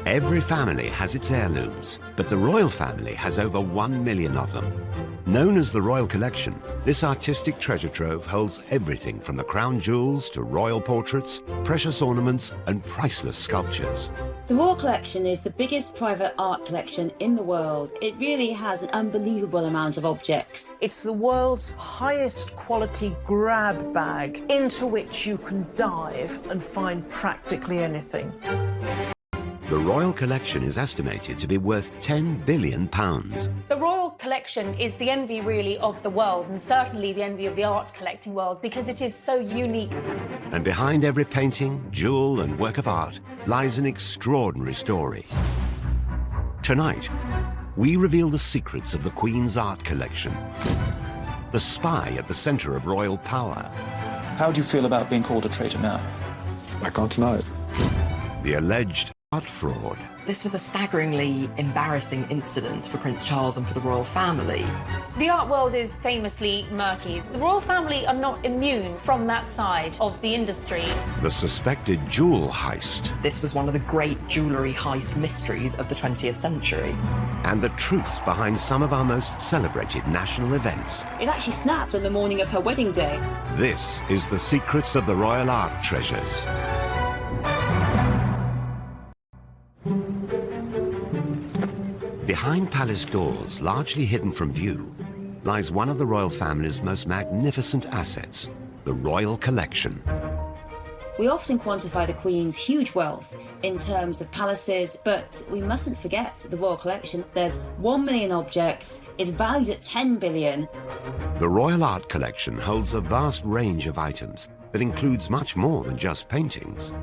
Every family has its heirlooms, but the royal family has over 1 million of them. Known as the Royal Collection, this artistic treasure trove holds everything from the crown jewels to royal portraits, precious ornaments and priceless sculptures. The Royal Collection is the biggest private art collection in the world. It really has an unbelievable amount of objects. It's the world's highest quality grab bag into which you can dive and find practically anything. The Royal Collection is estimated to be worth £10 billion. The Royal Collection is the envy, really, of the world, and certainly the envy of the art collecting world, because it is so unique. And behind every painting, jewel and work of art lies an extraordinary story. Tonight, we reveal the secrets of the Queen's art collection, the spy at the centre of royal power. How do you feel about being called a traitor now? I can't deny it. The alleged art fraud. This was a staggeringly embarrassing incident for Prince Charles and for the royal family. The art world is famously murky. The royal family are not immune from that side of the industry. The suspected jewel heist. This was one of the great jewellery heist mysteries of the 20th century. And the truth behind some of our most celebrated national events. It actually snapped on the morning of her wedding day. This is the secrets of the royal art treasures. Behind palace doors, largely hidden from view, lies one of the royal family's most magnificent assets, the Royal Collection. We often quantify the Queen's huge wealth in terms of palaces, but we mustn't forget the Royal Collection. There's 1 million objects, it's valued at 10 billion. The Royal Art Collection holds a vast range of items that includes much more than just paintings.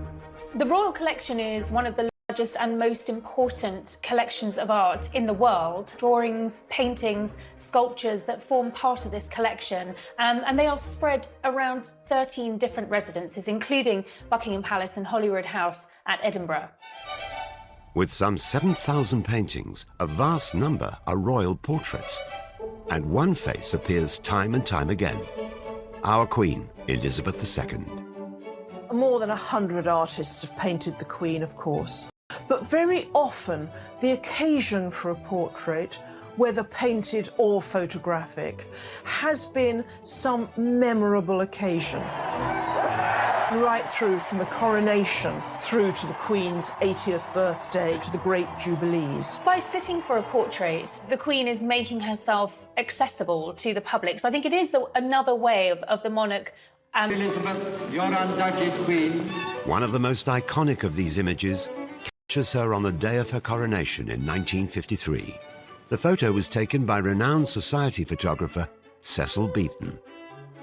The Royal Collection is one of the largest and most important collections of art in the world. Drawings, paintings, sculptures that form part of this collection, and they are spread around 13 different residences, including Buckingham Palace and Holyrood House at Edinburgh. With some 7,000 paintings, a vast number are royal portraits. And one face appears time and time again. Our Queen, Elizabeth II. More than 100 artists have painted the Queen, of course. But very often, the occasion for a portrait, whether painted or photographic, has been some memorable occasion. Right through from the coronation through to the Queen's 80th birthday to the great Jubilees. By sitting for a portrait, the Queen is making herself accessible to the public. So I think it is another way of the monarch. Elizabeth, your undoubted Queen. One of the most iconic of these images captures her on the day of her coronation in 1953. The photo was taken by renowned society photographer Cecil Beaton.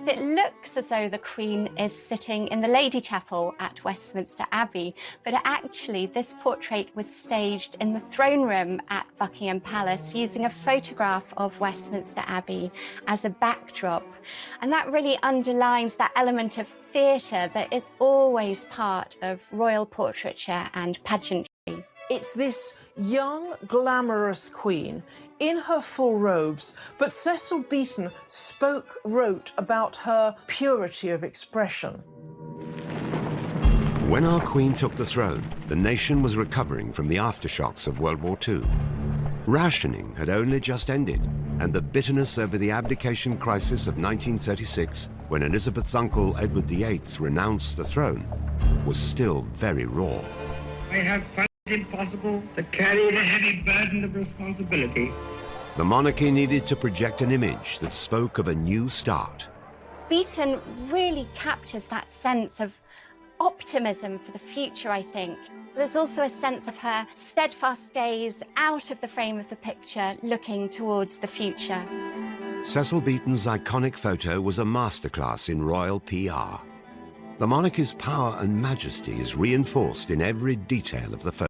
It looks as though the Queen is sitting in the Lady Chapel at Westminster Abbey, but actually this portrait was staged in the throne room at Buckingham Palace using a photograph of Westminster Abbey as a backdrop. And that really underlines that element of theatre that is always part of royal portraiture and pageantry. It's this young, glamorous Queen in her full robes, but Cecil Beaton wrote about her purity of expression. When our Queen took the throne, the nation was recovering from the aftershocks of World War II. Rationing had only just ended, and the bitterness over the abdication crisis of 1936, when Elizabeth's uncle Edward VIII renounced the throne, was still very raw. I have found it impossible to carry the heavy burden of responsibility. The monarchy needed to project an image that spoke of a new start. Beaton really captures that sense of optimism for the future, I think. There's also a sense of her steadfast gaze out of the frame of the picture, looking towards the future. Cecil Beaton's iconic photo was a masterclass in royal PR. The monarchy's power and majesty is reinforced in every detail of the photo.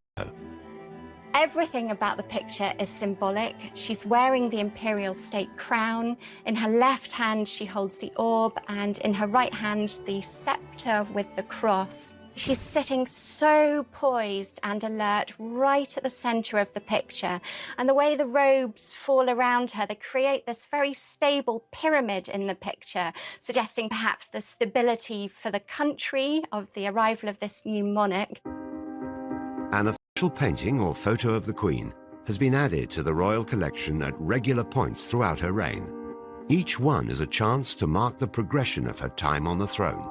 Everything about the picture is symbolic. She's wearing the imperial state crown. In her left hand, she holds the orb, and in her right hand, the scepter with the cross. She's sitting so poised and alert right at the centre of the picture. And the way the robes fall around her, they create this very stable pyramid in the picture, suggesting perhaps the stability for the country of the arrival of this new monarch. And special painting or photo of the Queen has been added to the royal collection at regular points throughout her reign. Each one is a chance to mark the progression of her time on the throne.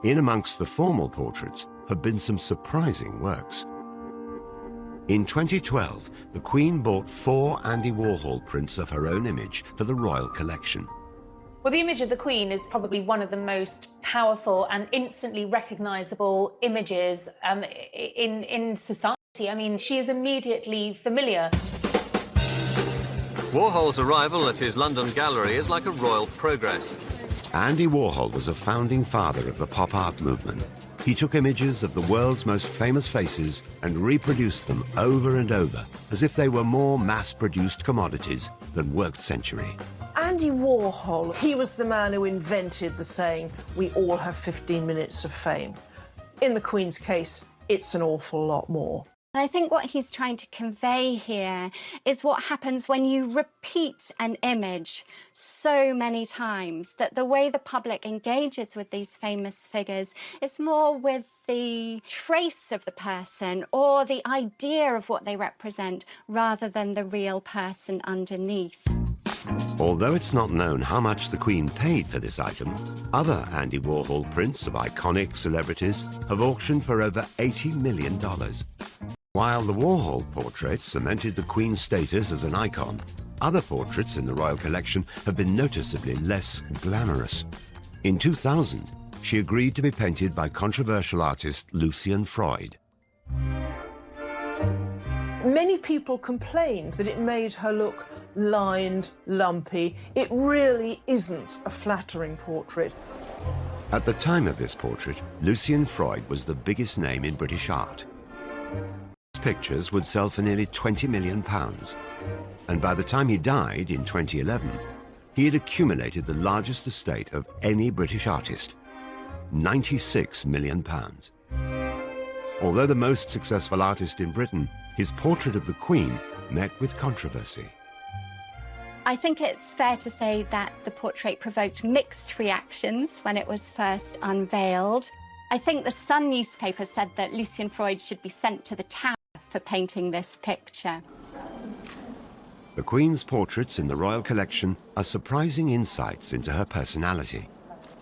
In amongst the formal portraits have been some surprising works. In 2012, the Queen bought 4 Andy Warhol prints of her own image for the royal collection. Well, the image of the Queen is probably one of the most powerful and instantly recognisable images in society. I mean, she is immediately familiar. Warhol's arrival at his London gallery is like a royal progress. Andy Warhol was a founding father of the pop art movement. He took images of the world's most famous faces and reproduced them over and over, as if they were more mass-produced commodities than worth century. Andy Warhol, he was the man who invented the saying, "We all have 15 minutes of fame." In the Queen's case, it's an awful lot more. And I think what he's trying to convey here is what happens when you repeat an image so many times, that the way the public engages with these famous figures is more with the trace of the person or the idea of what they represent rather than the real person underneath. Although it's not known how much the Queen paid for this item, other Andy Warhol prints of iconic celebrities have auctioned for over $80 million. While the Warhol portraits cemented the Queen's status as an icon, other portraits in the royal collection have been noticeably less glamorous. In 2000, she agreed to be painted by controversial artist Lucian Freud. Many people complained that it made her look lined, lumpy. It really isn't a flattering portrait. At the time of this portrait, Lucian Freud was the biggest name in British art. His pictures would sell for nearly £20 million, and by the time he died in 2011, he had accumulated the largest estate of any British artist, £96 million. Although the most successful artist in Britain, his portrait of the Queen met with controversy. I think it's fair to say that the portrait provoked mixed reactions when it was first unveiled. I think the Sun newspaper said that Lucian Freud should be sent to the Tower for painting this picture. The Queen's portraits in the royal collection are surprising insights into her personality.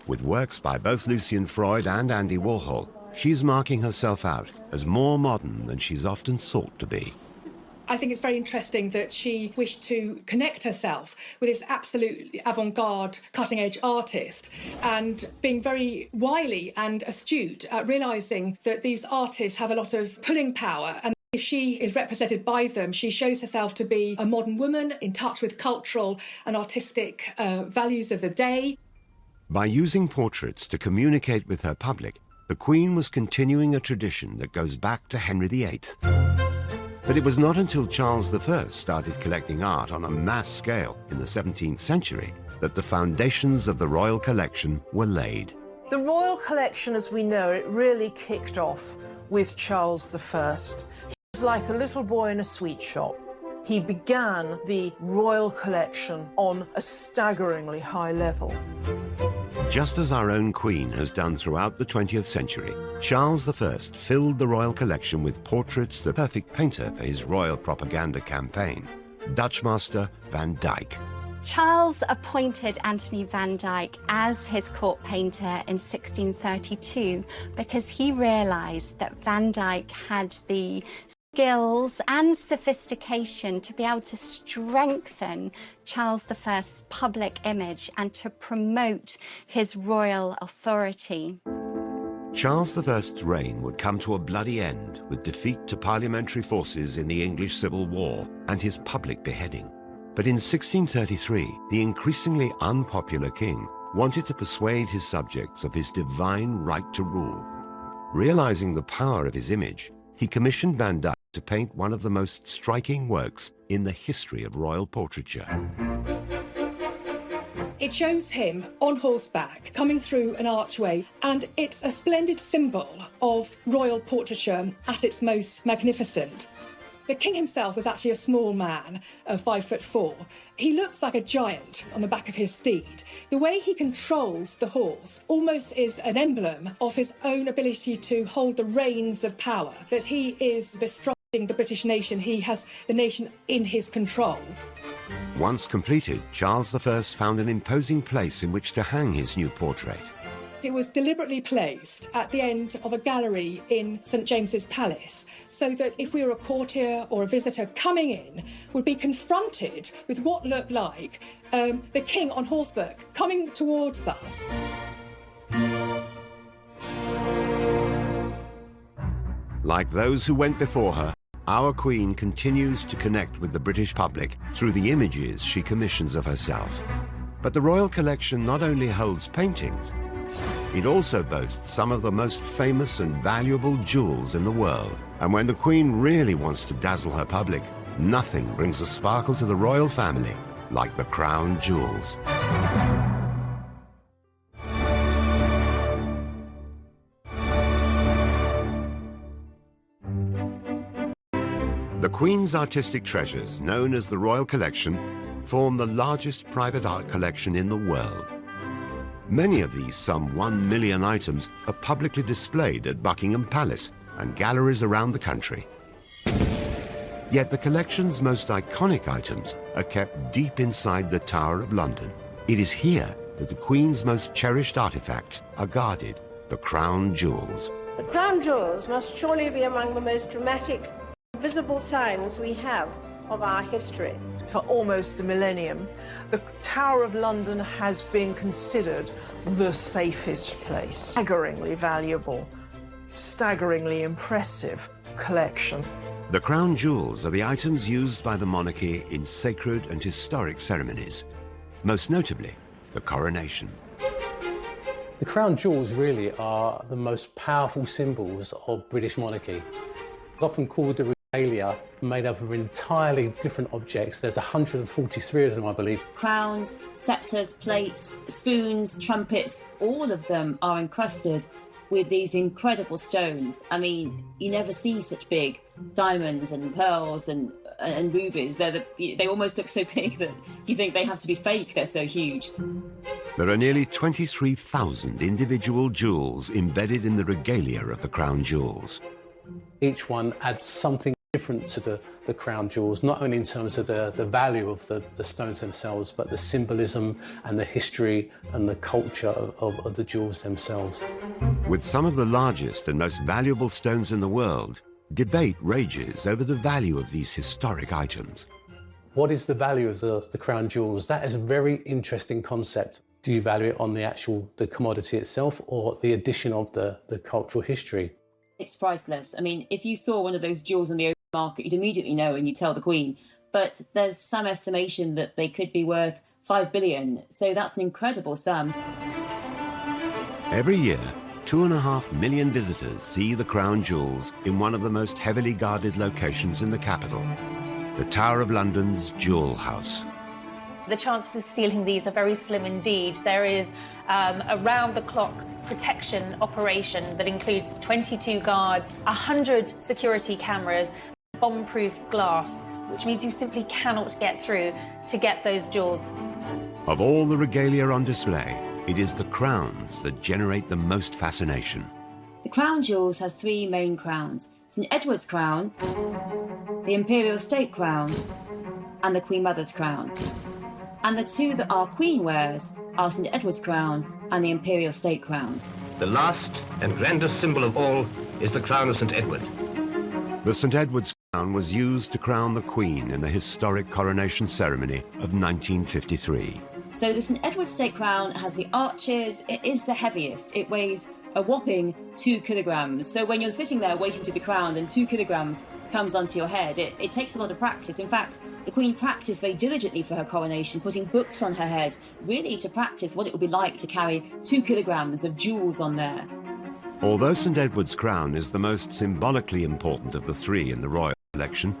With works by both Lucian Freud and Andy Warhol, she's marking herself out as more modern than she's often thought to be. I think it's very interesting that she wished to connect herself with this absolute avant-garde, cutting-edge artist, and being very wily and astute at realising that these artists have a lot of pulling power, and if she is represented by them, she shows herself to be a modern woman in touch with cultural and artistic values of the day. By using portraits to communicate with her public, the Queen was continuing a tradition that goes back to Henry VIII. But it was not until Charles I started collecting art on a mass scale in the 17th century that the foundations of the royal collection were laid. The royal collection, as we know it, really kicked off with Charles I. He was like a little boy in a sweet shop. He began the royal collection on a staggeringly high level. Just as our own Queen has done throughout the 20th century, Charles I filled the royal collection with portraits, the perfect painter for his royal propaganda campaign, Dutch master Van Dyck. Charles appointed Anthony van Dyck as his court painter in 1632 because he realised that Van Dyck had the skills and sophistication to be able to strengthen Charles I's public image and to promote his royal authority. Charles I's reign would come to a bloody end with defeat to parliamentary forces in the English Civil War and his public beheading. But in 1633, the increasingly unpopular king wanted to persuade his subjects of his divine right to rule. Realizing the power of his image, he commissioned Van Dyck to paint one of the most striking works in the history of royal portraiture. It shows him on horseback coming through an archway, and it's a splendid symbol of royal portraiture at its most magnificent. The king himself was actually a small man of 5'4". He looks like a giant on the back of his steed. The way he controls the horse almost is an emblem of his own ability to hold the reins of power, that he is bestrutting the British nation. He has the nation in his control. Once completed, Charles I found an imposing place in which to hang his new portrait. It was deliberately placed at the end of a gallery in St James's Palace, so that if we were a courtier or a visitor coming in, would be confronted with what looked like the king on horseback coming towards us. Like those who went before her, our Queen continues to connect with the British public through the images she commissions of herself. But the Royal Collection not only holds paintings, it also boasts some of the most famous and valuable jewels in the world. And when the Queen really wants to dazzle her public, nothing brings a sparkle to the royal family like the crown jewels. The Queen's artistic treasures, known as the Royal Collection, form the largest private art collection in the world. Many of these some 1 million items are publicly displayed at Buckingham Palace and galleries around the country. Yet the collection's most iconic items are kept deep inside the Tower of London. It is here that the Queen's most cherished artifacts are guarded, the crown jewels. The crown jewels must surely be among the most dramatic, visible signs we have of our history. For almost a millennium, the Tower of London has been considered the safest place. Staggeringly valuable, staggeringly impressive collection. The crown jewels are the items used by the monarchy in sacred and historic ceremonies, most notably the coronation. The crown jewels really are the most powerful symbols of British monarchy. Often called the regalia, made up of entirely different objects. There's 143 of them, I believe. Crowns, sceptres, plates, spoons, trumpets, all of them are encrusted with these incredible stones. I mean, you never see such big diamonds and pearls and rubies. They almost look so big that you think they have to be fake, they're so huge. There are nearly 23,000 individual jewels embedded in the regalia of the crown jewels. Each one adds something different to the crown jewels, not only in terms of the value of the stones themselves, but the symbolism and the history and the culture of the jewels themselves. With some of the largest and most valuable stones in the world, debate rages over the value of these historic items. What is the value of the crown jewels? That is a very interesting concept. Do you value it on the commodity itself or the addition of the cultural history? It's priceless. I mean, if you saw one of those jewels on the open market, you'd immediately know and you'd tell the Queen. But there's some estimation that they could be worth 5 billion. So that's an incredible sum. Every year, 2.5 million visitors see the crown jewels in one of the most heavily guarded locations in the capital, the Tower of London's Jewel House. The chances of stealing these are very slim indeed. There is a round-the-clock protection operation that includes 22 guards, 100 security cameras, bomb-proof glass, which means you simply cannot get through to get those jewels. Of all the regalia on display, it is the crowns that generate the most fascination. The crown jewels has 3 main crowns: St Edward's crown, the Imperial State crown, and the Queen Mother's crown. And the 2 that our Queen wears are St Edward's crown and the Imperial State crown. The last and grandest symbol of all is the crown of St Edward. The St Edward's crown was used to crown the Queen in the historic coronation ceremony of 1953. So the St Edward's State crown has the arches. It is the heaviest. It weighs a whopping 2 kilograms. So when you're sitting there waiting to be crowned and 2 kilograms comes onto your head, it takes a lot of practice. In fact, the Queen practiced very diligently for her coronation, putting books on her head, really to practice what it would be like to carry 2 kilograms of jewels on there. Although St Edward's crown is the most symbolically important of the 3 in the royal collection,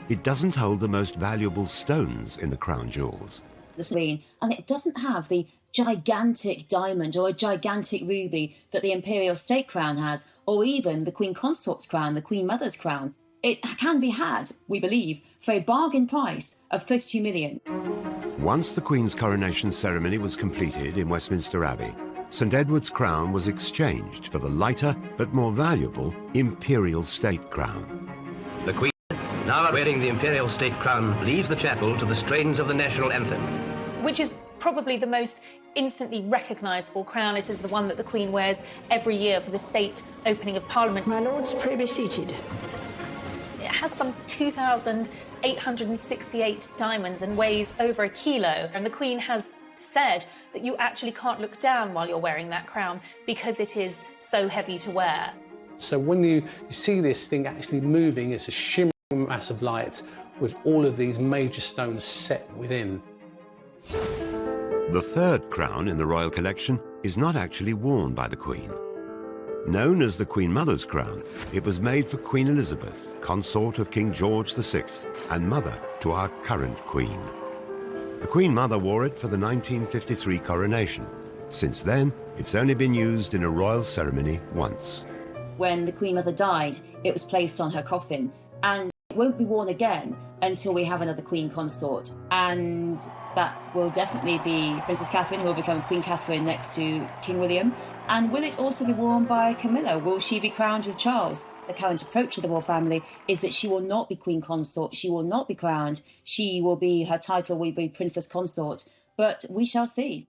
it doesn't hold the most valuable stones in the crown jewels. And it doesn't have the gigantic diamond or a gigantic ruby that the Imperial State crown has, or even the Queen Consort's crown, the Queen Mother's crown. It can be had, we believe, for a bargain price of 32 million. Once the Queen's coronation ceremony was completed in Westminster Abbey, St Edward's crown was exchanged for the lighter but more valuable imperial state crown. The Queen, now wearing the imperial state crown, leaves the chapel to the strains of the national anthem. Which is probably the most instantly recognisable crown. It is the one that the Queen wears every year for the state opening of Parliament. My lords, pray be seated. It has some 2,868 diamonds and weighs over a kilo. And the Queen has said that you actually can't look down while you're wearing that crown because it is so heavy to wear. So when you see this thing actually moving, it's a shimmering mass of light with all of these major stones set within. The third crown in the royal collection is not actually worn by the Queen. Known as the Queen Mother's crown, it was made for Queen Elizabeth, consort of King George VI and mother to our current Queen. The Queen Mother wore it for the 1953 coronation. Since then, it's only been used in a royal ceremony once. When the Queen Mother died, it was placed on her coffin, and it won't be worn again until we have another Queen consort. And that will definitely be Princess Catherine, who will become Queen Catherine next to King William. And will it also be worn by Camilla? Will she be crowned with Charles? The current approach to the royal family is that she will not be Queen Consort, she will not be crowned, her title will be Princess Consort, but we shall see.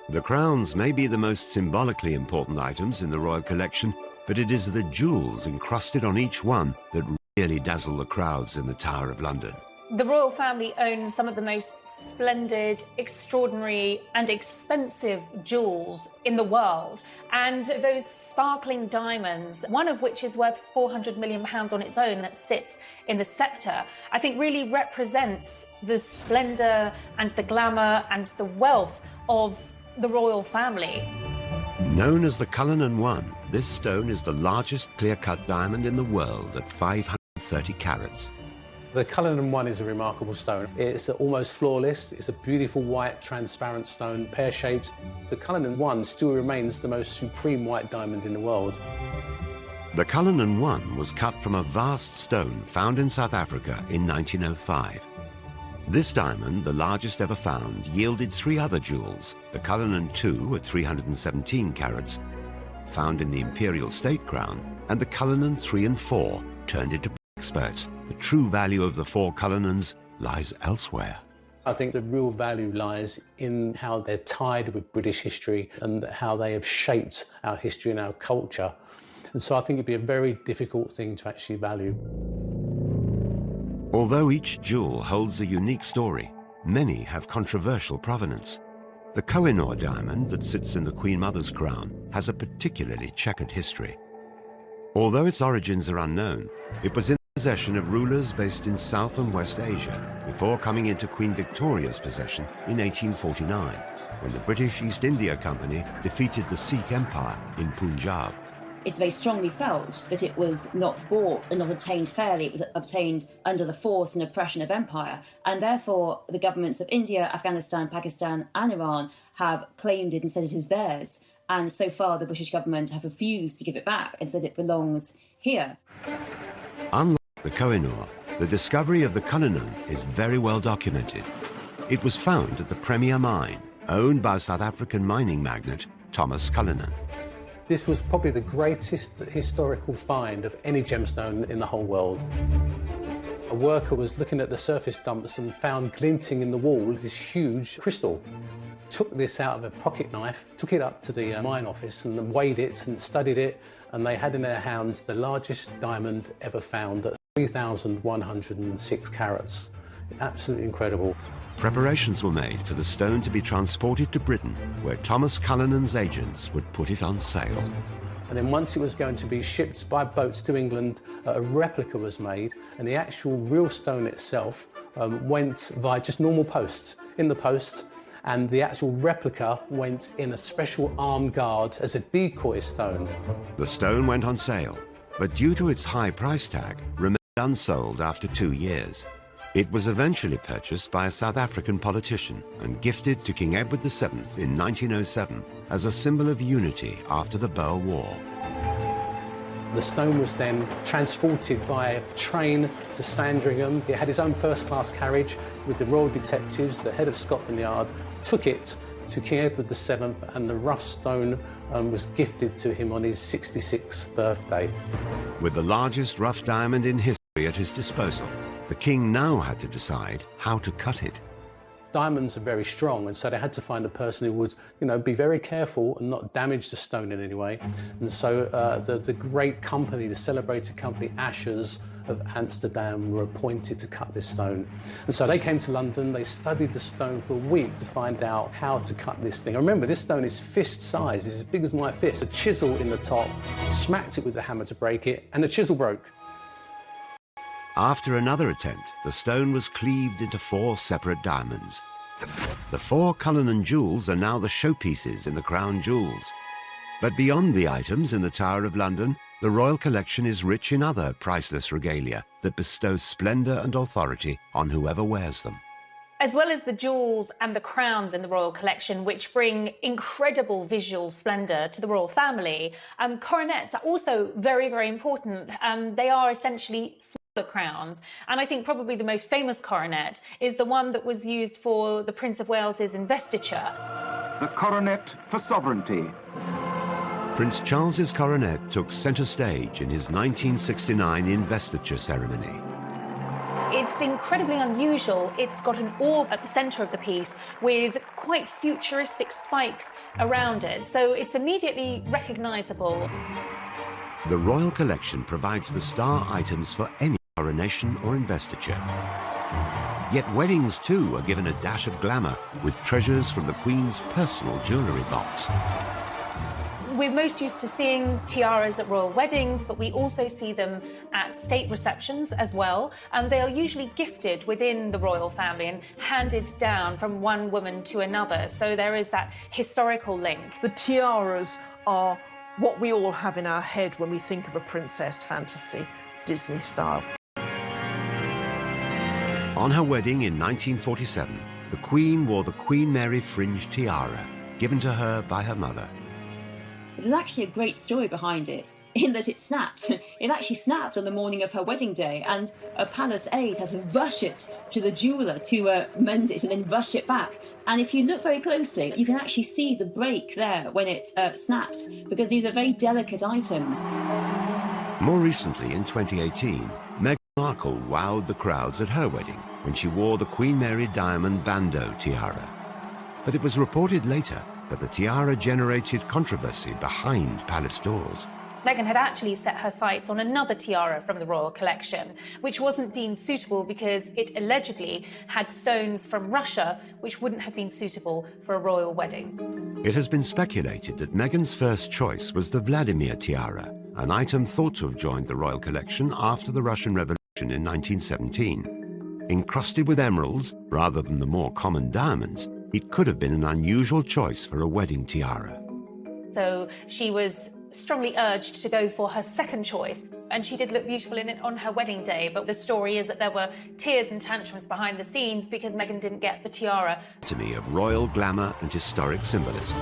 The crowns may be the most symbolically important items in the royal collection, but it is the jewels encrusted on each one that really dazzle the crowds in the Tower of London. The royal family owns some of the most splendid, extraordinary and expensive jewels in the world. And those sparkling diamonds, one of which is worth £400 million on its own that sits in the sceptre, I think really represents the splendour and the glamour and the wealth of the royal family. Known as the Cullinan One, this stone is the largest clear-cut diamond in the world at 530 carats. The Cullinan One is a remarkable stone. It's almost flawless. It's a beautiful white, transparent stone, pear-shaped. The Cullinan One still remains the most supreme white diamond in the world. The Cullinan One was cut from a vast stone found in South Africa in 1905. This diamond, the largest ever found, yielded three other jewels, the Cullinan II at 317 carats, found in the Imperial State Crown, and the Cullinan III and IV, turned into experts. The true value of the four Cullinans lies elsewhere. I think the real value lies in how they're tied with British history and how they have shaped our history and our culture. And so I think it'd be a very difficult thing to actually value. Although each jewel holds a unique story, many have controversial provenance. The Koh-i-Noor diamond that sits in the Queen Mother's crown has a particularly checkered history. Although its origins are unknown, it was in possession of rulers based in South and West Asia before coming into Queen Victoria's possession in 1849, when the British East India Company defeated the Sikh Empire in Punjab. It's very strongly felt that it was not bought and not obtained fairly. It was obtained under the force and oppression of empire, and therefore the governments of India, Afghanistan, Pakistan and Iran have claimed it and said it is theirs. And so far the British government have refused to give it back and said it belongs here. Unlike the Koh-i-Noor, the discovery of the Cullinan is very well documented. It was found at the Premier Mine, owned by South African mining magnate Thomas Cullinan. This was probably the greatest historical find of any gemstone in the whole world. A worker was looking at the surface dumps and found glinting in the wall this huge crystal. Took this out of a pocket knife, took it up to the mine office and weighed it and studied it, and they had in their hands the largest diamond ever found at 3,106 carats. Absolutely incredible. Preparations were made for the stone to be transported to Britain, where Thomas Cullinan's agents would put it on sale. And then once it was going to be shipped by boats to England, a replica was made, and the actual real stone itself went via just normal posts in the post, and the actual replica went in a special armed guard as a decoy stone. The stone went on sale, but due to its high price tag, remained unsold after 2 years. It was eventually purchased by a South African politician and gifted to King Edward VII in 1907 as a symbol of unity after the Boer War. The stone was then transported by train to Sandringham. It had its own first-class carriage with the royal detectives. The head of Scotland Yard took it to King Edward VII, and the rough stone was gifted to him on his 66th birthday. With the largest rough diamond in history at his disposal, the king now had to decide how to cut it. Diamonds are very strong, and so they had to find a person who would, be very careful and not damage the stone in any way. And so the great company, the celebrated company Ashers of Amsterdam, were appointed to cut this stone. And so they came to London, they studied the stone for a week to find out how to cut this thing. And remember, this stone is fist size, it's as big as my fist. A chisel in the top, smacked it with the hammer to break it, and the chisel broke. After another attempt, the stone was cleaved into 4 separate diamonds. The 4 Cullinan jewels are now the showpieces in the crown jewels. But beyond the items in the Tower of London, the royal collection is rich in other priceless regalia that bestow splendour and authority on whoever wears them. As well as the jewels and the crowns in the royal collection, which bring incredible visual splendour to the royal family, coronets are also very, very important. They are essentially smaller crowns. And I think probably the most famous coronet is the one that was used for the Prince of Wales's investiture. The coronet for sovereignty. Prince Charles's coronet took centre stage in his 1969 investiture ceremony. It's incredibly unusual. It's got an orb at the centre of the piece with quite futuristic spikes around it, so it's immediately recognisable. The royal collection provides the star items for any coronation or investiture. Yet weddings too are given a dash of glamour with treasures from the Queen's personal jewellery box. We're most used to seeing tiaras at royal weddings, but we also see them at state receptions as well. And they are usually gifted within the royal family and handed down from one woman to another. So there is that historical link. The tiaras are what we all have in our head when we think of a princess fantasy, Disney style. On her wedding in 1947, the Queen wore the Queen Mary fringe tiara, given to her by her mother. There's actually a great story behind it, in that it snapped. It actually snapped on the morning of her wedding day, and a palace aide had to rush it to the jeweller to mend it and then rush it back. And if you look very closely, you can actually see the break there when it snapped, because these are very delicate items. More recently, in 2018, Meghan Markle wowed the crowds at her wedding when she wore the Queen Mary diamond bandeau tiara. But it was reported later that the tiara generated controversy behind palace doors. Meghan had actually set her sights on another tiara from the royal collection, which wasn't deemed suitable because it allegedly had stones from Russia, which wouldn't have been suitable for a royal wedding. It has been speculated that Meghan's first choice was the Vladimir tiara, an item thought to have joined the royal collection after the Russian Revolution in 1917. Encrusted with emeralds, rather than the more common diamonds, it could have been an unusual choice for a wedding tiara. So she was strongly urged to go for her second choice, and she did look beautiful in it on her wedding day, but the story is that there were tears and tantrums behind the scenes because Meghan didn't get the tiara. To me, of royal glamour and historic symbolism.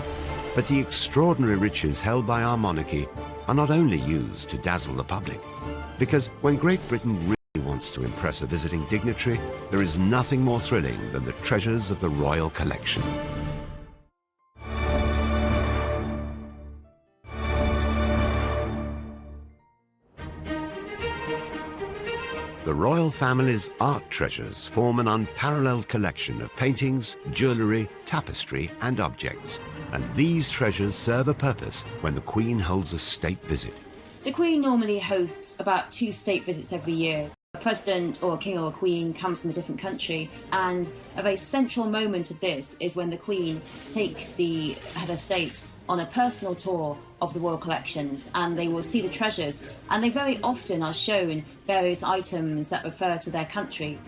But the extraordinary riches held by our monarchy are not only used to dazzle the public, because when Great Britain really wants to impress a visiting dignitary, there is nothing more thrilling than the treasures of the royal collection. The royal family's art treasures form an unparalleled collection of paintings, jewellery, tapestry and objects. And these treasures serve a purpose when the Queen holds a state visit. The Queen normally hosts about 2 state visits every year. A president or a king or a queen comes from a different country, and a very central moment of this is when the Queen takes the head of state on a personal tour of the royal collections, and they will see the treasures, and they very often are shown various items that refer to their country.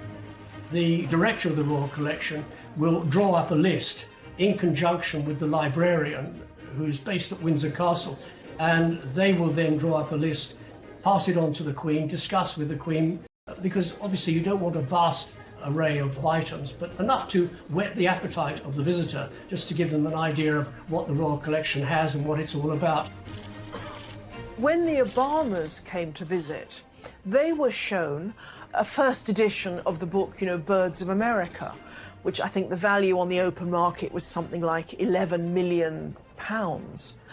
The director of the royal collection will draw up a list in conjunction with the librarian who's based at Windsor Castle, and they will then draw up a list, pass it on to the Queen, discuss with the Queen, because obviously you don't want a vast array of items, but enough to whet the appetite of the visitor, just to give them an idea of what the royal collection has and what it's all about. When the Obamas came to visit, they were shown a first edition of the book, Birds of America, which I think the value on the open market was something like £11 million.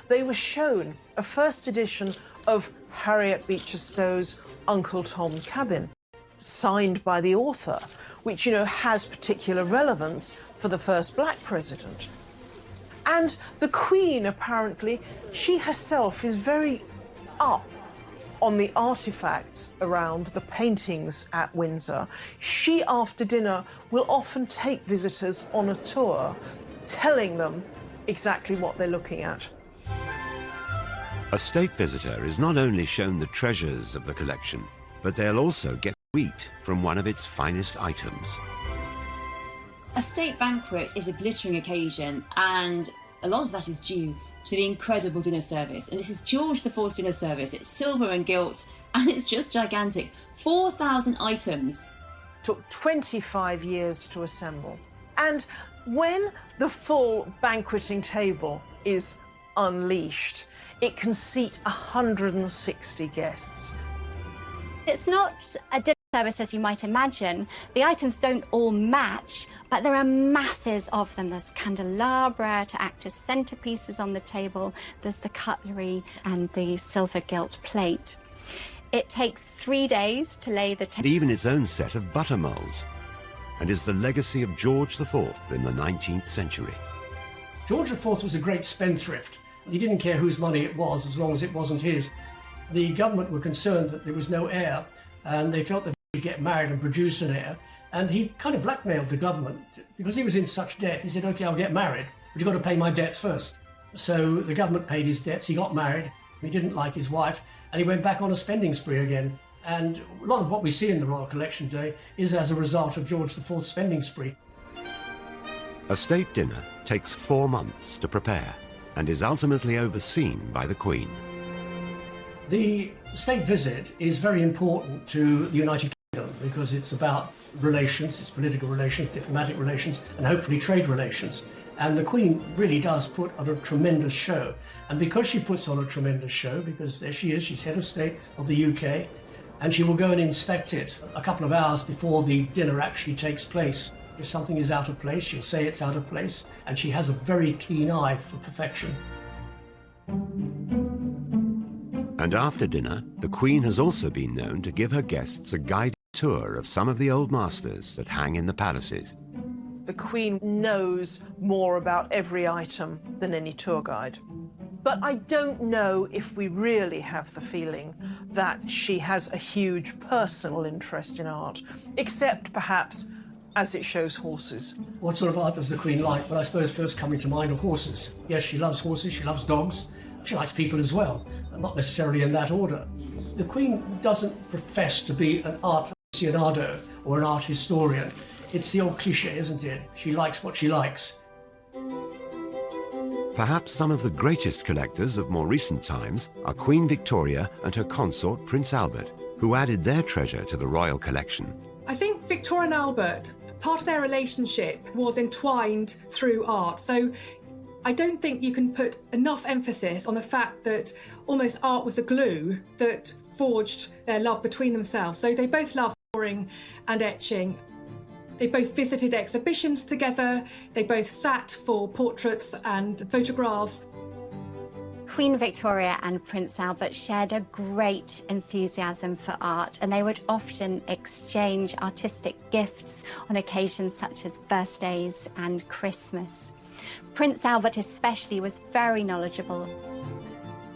They were shown a first edition of Harriet Beecher Stowe's Uncle Tom Cabin, signed by the author, which, has particular relevance for the first black president. And the Queen, apparently, she herself is very up on the artifacts around the paintings at Windsor. She, after dinner, will often take visitors on a tour, telling them exactly what they're looking at. A state visitor is not only shown the treasures of the collection, but they'll also get wheat from one of its finest items. A state banquet is a glittering occasion, and a lot of that is due to the incredible dinner service. And this is George IV's dinner service. It's silver and gilt, and it's just gigantic. 4,000 items. Took 25 years to assemble. And when the full banqueting table is unleashed, it can seat 160 guests. It's not a dinner service as you might imagine. The items don't all match, but there are masses of them. There's candelabra to act as centerpieces on the table. There's the cutlery and the silver gilt plate. It takes 3 days to lay the table. Even its own set of butter molds, and is the legacy of George IV in the 19th century. George IV was a great spendthrift. He didn't care whose money it was as long as it wasn't his. The government were concerned that there was no heir, and they felt that he should get married and produce an heir. And he kind of blackmailed the government because he was in such debt. He said, OK, I'll get married, but you've got to pay my debts first. So the government paid his debts. He got married. He didn't like his wife, and he went back on a spending spree again. And a lot of what we see in the Royal Collection Day is as a result of George IV's spending spree. A state dinner takes 4 months to prepare and is ultimately overseen by the Queen. The state visit is very important to the United Kingdom because it's about relations, it's political relations, diplomatic relations, and hopefully trade relations. And the Queen really does put on a tremendous show. And because she puts on a tremendous show, because there she is, she's head of state of the UK, and she will go and inspect it a couple of hours before the dinner actually takes place. If something is out of place, she'll say it's out of place, and she has a very keen eye for perfection. And after dinner, the Queen has also been known to give her guests a guided tour of some of the old masters that hang in the palaces. The Queen knows more about every item than any tour guide. But I don't know if we really have the feeling that she has a huge personal interest in art, except perhaps as it shows horses. What sort of art does the Queen like? Well, I suppose first coming to mind are horses. Yes, she loves horses, she loves dogs, she likes people as well, not necessarily in that order. The Queen doesn't profess to be an art aficionado or an art historian. It's the old cliché, isn't it? She likes what she likes. Perhaps some of the greatest collectors of more recent times are Queen Victoria and her consort Prince Albert, who added their treasure to the royal collection. I think Victoria and Albert, part of their relationship was entwined through art. So I don't think you can put enough emphasis on the fact that almost art was the glue that forged their love between themselves. So they both loved drawing and etching. They both visited exhibitions together. They both sat for portraits and photographs. Queen Victoria and Prince Albert shared a great enthusiasm for art, and they would often exchange artistic gifts on occasions such as birthdays and Christmas. Prince Albert especially was very knowledgeable.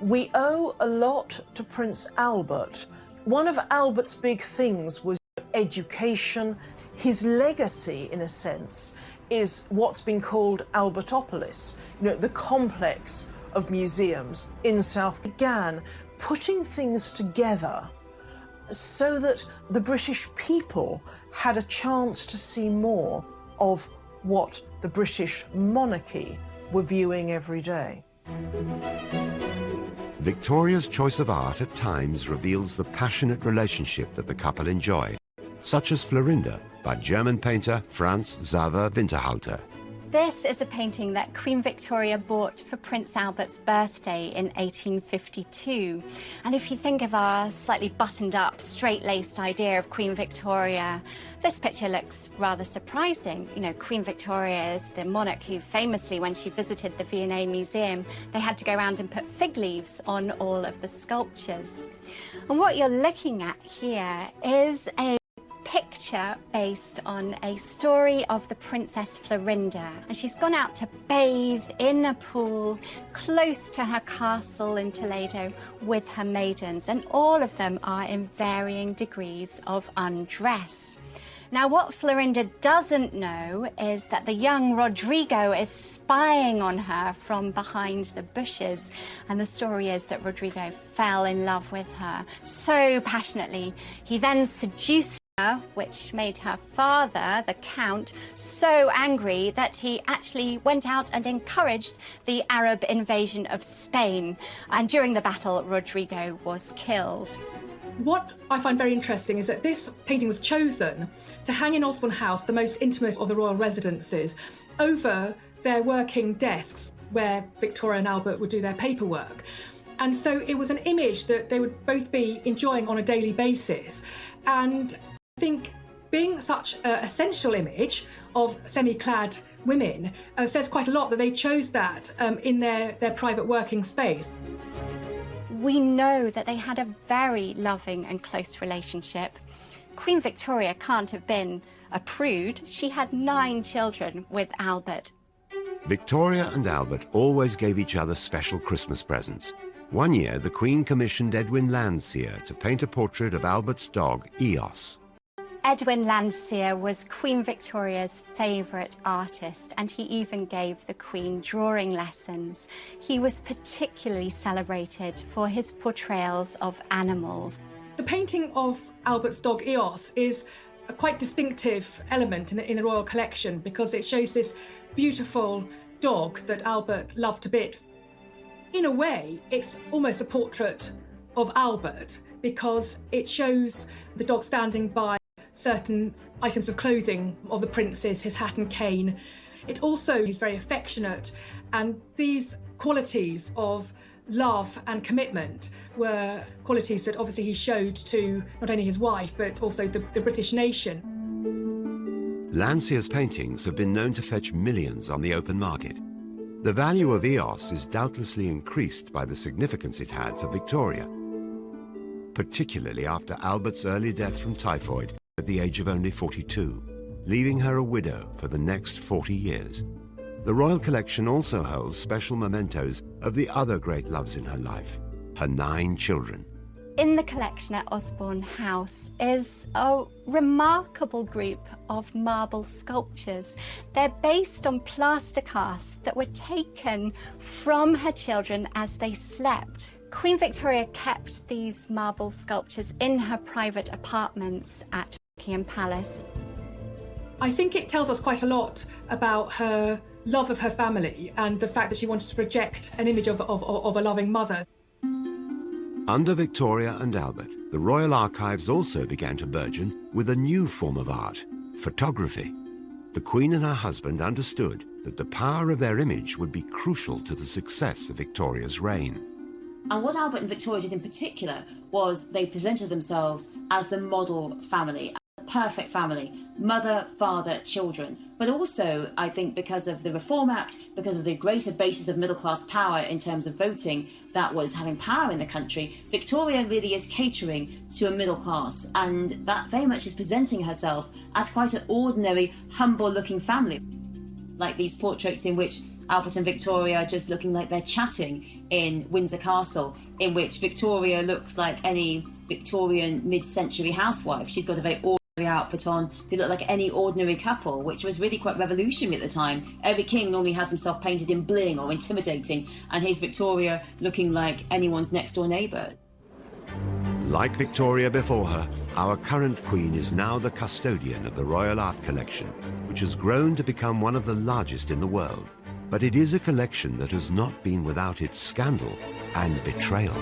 We owe a lot to Prince Albert. One of Albert's big things was education. His legacy, in a sense, is what's been called Albertopolis, the complex of museums in South, began putting things together so that the British people had a chance to see more of what the British monarchy were viewing every day. Victoria's choice of art at times reveals the passionate relationship that the couple enjoyed, such as Florinda by German painter Franz Xaver Winterhalter. This is a painting that Queen Victoria bought for Prince Albert's birthday in 1852. And if you think of our slightly buttoned up, straight-laced idea of Queen Victoria, this picture looks rather surprising. You know, Queen Victoria is the monarch who famously, when she visited the V&A Museum, they had to go around and put fig leaves on all of the sculptures. And what you're looking at here is a picture based on a story of the Princess Florinda, and she's gone out to bathe in a pool close to her castle in Toledo with her maidens, and all of them are in varying degrees of undress. Now, what Florinda doesn't know is that the young Rodrigo is spying on her from behind the bushes, and the story is that Rodrigo fell in love with her so passionately he then seduced her, which made her father, the Count, so angry that he actually went out and encouraged the Arab invasion of Spain. And during the battle, Rodrigo was killed. What I find very interesting is that this painting was chosen to hang in Osborne House, the most intimate of the royal residences, over their working desks where Victoria and Albert would do their paperwork. And so it was an image that they would both be enjoying on a daily basis. And I think being such an essential image of semi-clad women says quite a lot that they chose that in their private working space. We know that they had a very loving and close relationship. Queen Victoria can't have been a prude. She had 9 children with Albert. Victoria and Albert always gave each other special Christmas presents. One year, the Queen commissioned Edwin Landseer to paint a portrait of Albert's dog, Eos. Edwin Landseer was Queen Victoria's favourite artist, and he even gave the Queen drawing lessons. He was particularly celebrated for his portrayals of animals. The painting of Albert's dog Eos is a quite distinctive element in the royal collection because it shows this beautiful dog that Albert loved to bits. In a way, it's almost a portrait of Albert because it shows the dog standing by certain items of clothing of the princes, his hat and cane. It also is very affectionate, and these qualities of love and commitment were qualities that obviously he showed to not only his wife but also the British nation. Landseer's paintings have been known to fetch millions on the open market. The value of Eos is doubtlessly increased by the significance it had for Victoria, particularly after Albert's early death from typhoid at the age of only 42, leaving her a widow for the next 40 years. The Royal Collection also holds special mementos of the other great loves in her life, her 9 children. In the collection at Osborne House is a remarkable group of marble sculptures. They're based on plaster casts that were taken from her children as they slept. Queen Victoria kept these marble sculptures in her private apartments at Buckingham Palace. I think it tells us quite a lot about her love of her family and the fact that she wanted to project an image of a loving mother. Under Victoria and Albert, the Royal Archives also began to burgeon with a new form of art, photography. The Queen and her husband understood that the power of their image would be crucial to the success of Victoria's reign. And what Albert and Victoria did in particular was they presented themselves as the model family, a perfect family, mother, father, children. But also, I think because of the Reform Act, because of the greater basis of middle-class power in terms of voting that was having power in the country, Victoria really is catering to a middle class, and that very much is presenting herself as quite an ordinary, humble-looking family. Like these portraits in which Albert and Victoria are just looking like they're chatting in Windsor Castle, in which Victoria looks like any Victorian mid-century housewife. She's got a very ordinary outfit on. They look like any ordinary couple, which was really quite revolutionary at the time. Every king normally has himself painted in bling or intimidating, and here's Victoria looking like anyone's next-door neighbour. Like Victoria before her, our current Queen is now the custodian of the Royal Art Collection, which has grown to become one of the largest in the world. But it is a collection that has not been without its scandal and betrayal.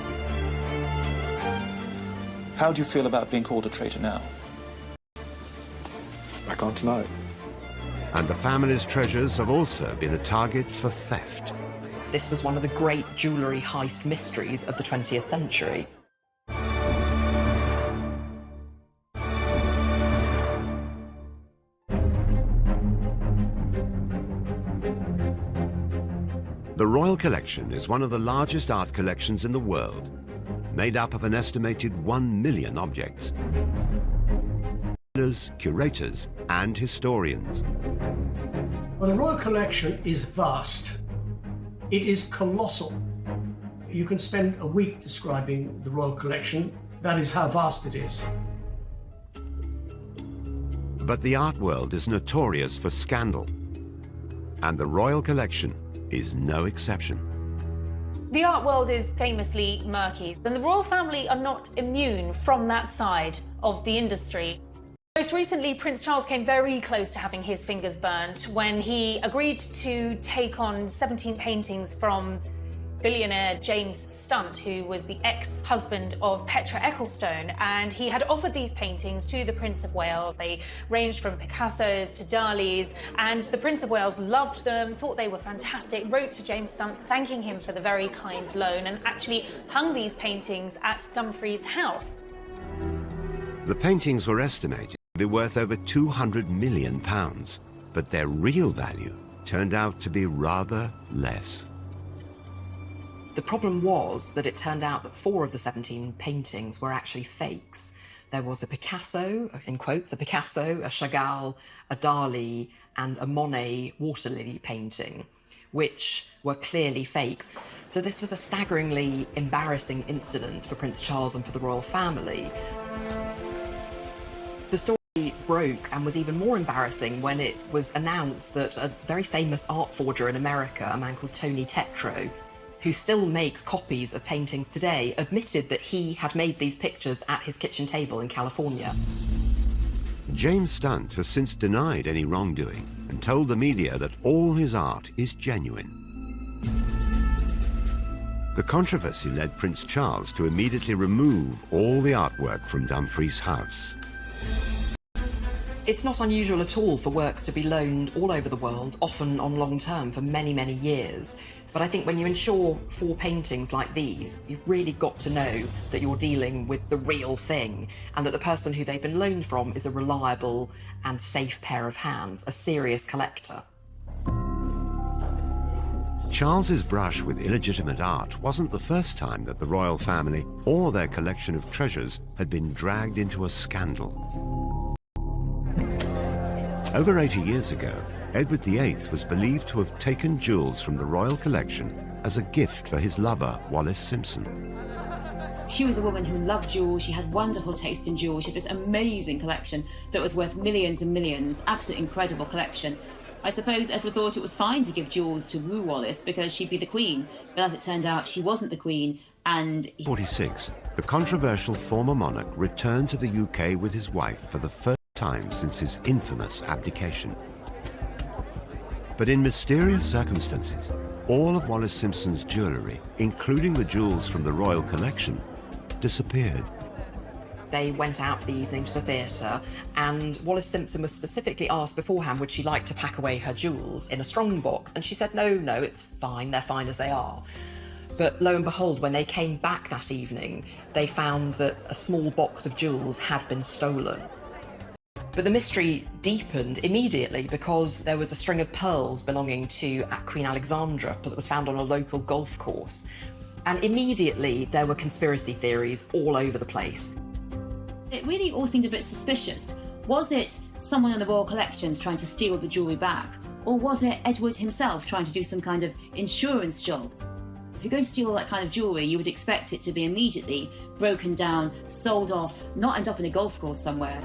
How do you feel about being called a traitor now? I can't deny it. And the family's treasures have also been a target for theft. This was one of the great jewellery heist mysteries of the 20th century. The Royal Collection is one of the largest art collections in the world, made up of an estimated 1 million objects. Curators and historians. Well, the Royal Collection is vast. It is colossal. You can spend a week describing the Royal Collection. That is how vast it is. But the art world is notorious for scandal, and the Royal Collection is no exception. The art world is famously murky, and the royal family are not immune from that side of the industry. Most recently, Prince Charles came very close to having his fingers burnt when he agreed to take on 17 paintings from billionaire James Stunt, who was the ex-husband of Petra Ecclestone, and he had offered these paintings to the Prince of Wales. They ranged from Picasso's to Dali's, and the Prince of Wales loved them, thought they were fantastic, wrote to James Stunt thanking him for the very kind loan, and actually hung these paintings at Dumfries' house. The paintings were estimated to be worth over £200 million, but their real value turned out to be rather less. The problem was that it turned out that 4 of the 17 paintings were actually fakes. There was a Picasso, in quotes, a Picasso, a Chagall, a Dali, and a Monet water lily painting, which were clearly fakes. So this was a staggeringly embarrassing incident for Prince Charles and for the royal family. The story broke and was even more embarrassing when it was announced that a very famous art forger in America, a man called Tony Tetreault, who still makes copies of paintings today, admitted that he had made these pictures at his kitchen table in California. James Stunt has since denied any wrongdoing and told the media that all his art is genuine. The controversy led Prince Charles to immediately remove all the artwork from Dumfries' house. It's not unusual at all for works to be loaned all over the world, often on long term for many, many years. But I think when you insure 4 paintings like these, you've really got to know that you're dealing with the real thing and that the person who they've been loaned from is a reliable and safe pair of hands, a serious collector. Charles's brush with illegitimate art wasn't the first time that the royal family or their collection of treasures had been dragged into a scandal. Over 80 years ago, Edward VIII was believed to have taken jewels from the royal collection as a gift for his lover, Wallis Simpson. She was a woman who loved jewels. She had wonderful taste in jewels. She had this amazing collection that was worth millions and millions, absolutely incredible collection. I suppose Edward thought it was fine to give jewels to woo Wallis because she'd be the queen, but as it turned out, she wasn't the queen, and... 46, the controversial former monarch returned to the UK with his wife for the first time since his infamous abdication. But in mysterious circumstances, all of Wallis Simpson's jewellery, including the jewels from the royal collection, disappeared. They went out for the evening to the theatre, and Wallis Simpson was specifically asked beforehand would she like to pack away her jewels in a strong box, and she said no, it's fine, they're fine as they are. But lo and behold, when they came back that evening, they found that a small box of jewels had been stolen. But the mystery deepened immediately because there was a string of pearls belonging to Queen Alexandra that was found on a local golf course. And immediately there were conspiracy theories all over the place. It really all seemed a bit suspicious. Was it someone in the royal collections trying to steal the jewellery back? Or was it Edward himself trying to do some kind of insurance job? If you're going to steal all that kind of jewellery, you would expect it to be immediately broken down, sold off, not end up in a golf course somewhere.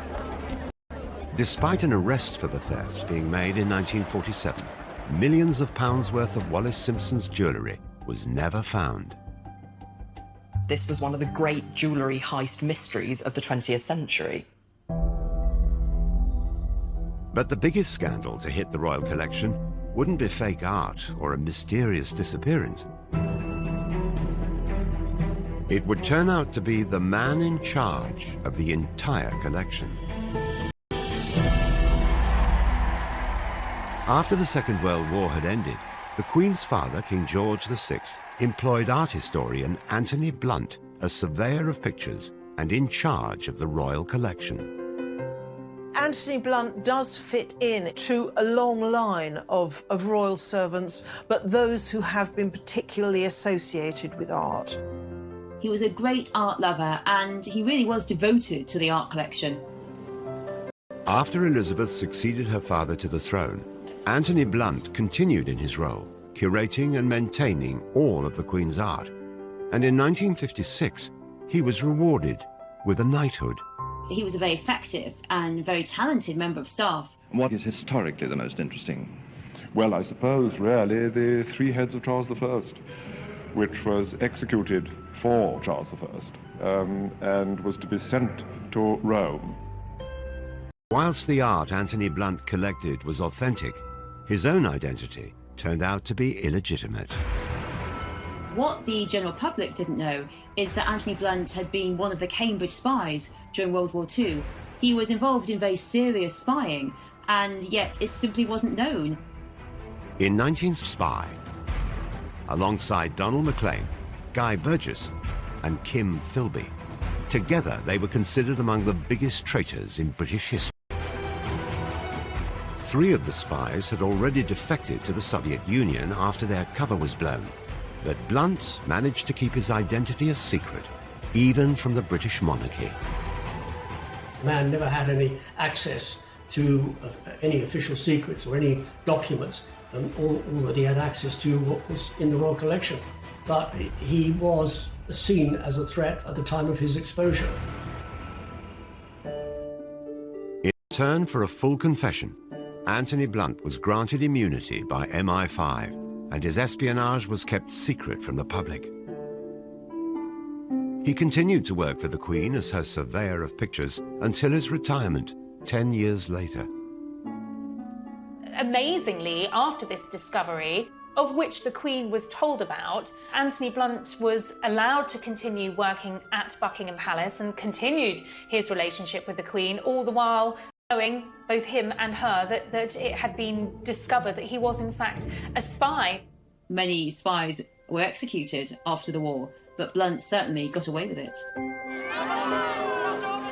Despite an arrest for the theft being made in 1947, millions of pounds worth of Wallis Simpson's jewellery was never found. This was one of the great jewellery heist mysteries of the 20th century. But the biggest scandal to hit the royal collection wouldn't be fake art or a mysterious disappearance. It would turn out to be the man in charge of the entire collection. After the Second World War had ended, the Queen's father, King George VI, employed art historian Anthony Blunt as surveyor of pictures and in charge of the royal collection. Anthony Blunt does fit in to a long line of royal servants, but those who have been particularly associated with art. He was a great art lover and he really was devoted to the art collection. After Elizabeth succeeded her father to the throne, Anthony Blunt continued in his role, curating and maintaining all of the Queen's art. And in 1956, he was rewarded with a knighthood. He was a very effective and very talented member of staff. What is historically the most interesting? Well, I suppose really the three heads of Charles I, which was executed for Charles I and was to be sent to Rome. Whilst the art Anthony Blunt collected was authentic, his own identity turned out to be illegitimate. What the general public didn't know is that Anthony Blunt had been one of the Cambridge spies during World War II. He was involved in very serious spying, and yet it simply wasn't known. In 19spy, alongside Donald Maclean, Guy Burgess and Kim Philby, together they were considered among the biggest traitors in British history. 3 of the spies had already defected to the Soviet Union after their cover was blown. But Blunt managed to keep his identity a secret, even from the British monarchy. The man never had any access to any official secrets or any documents. All that he had access to was in the royal collection. But he was seen as a threat at the time of his exposure. In return for a full confession, Anthony Blunt was granted immunity by MI5, and his espionage was kept secret from the public. He continued to work for the Queen as her surveyor of pictures until his retirement 10 years later. Amazingly, after this discovery, of which the Queen was told about, Anthony Blunt was allowed to continue working at Buckingham Palace and continued his relationship with the Queen, all the while knowing, both him and her, that it had been discovered that he was in fact a spy. Many spies were executed after the war, but Blunt certainly got away with it.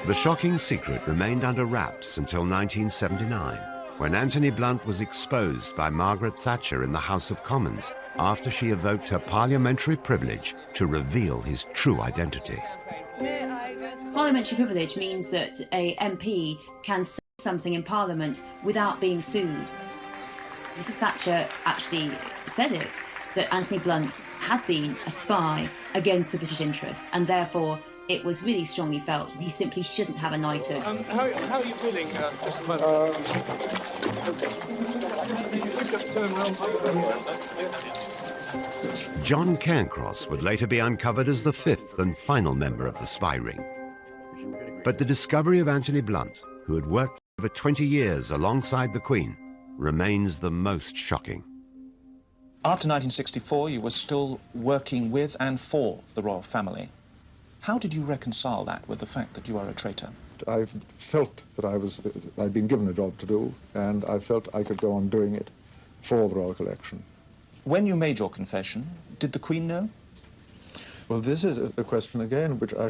The shocking secret remained under wraps until 1979, when Anthony Blunt was exposed by Margaret Thatcher in the House of Commons after she evoked her parliamentary privilege to reveal his true identity. Parliamentary privilege means that a MP can say something in Parliament without being sued. Mrs. Thatcher actually said it, that Anthony Blunt had been a spy against the British interest, and therefore it was really strongly felt that he simply shouldn't have a knighthood. How are you feeling just a moment? Just turn around. John Cairncross would later be uncovered as the 5th and final member of the spy ring. But the discovery of Anthony Blunt, who had worked for over 20 years alongside the Queen, remains the most shocking. After 1964, you were still working with and for the royal family. How did you reconcile that with the fact that you are a traitor? I felt that I'd been given a job to do, and I felt I could go on doing it for the royal collection. When you made your confession, did the Queen know? Well, this is a question again which I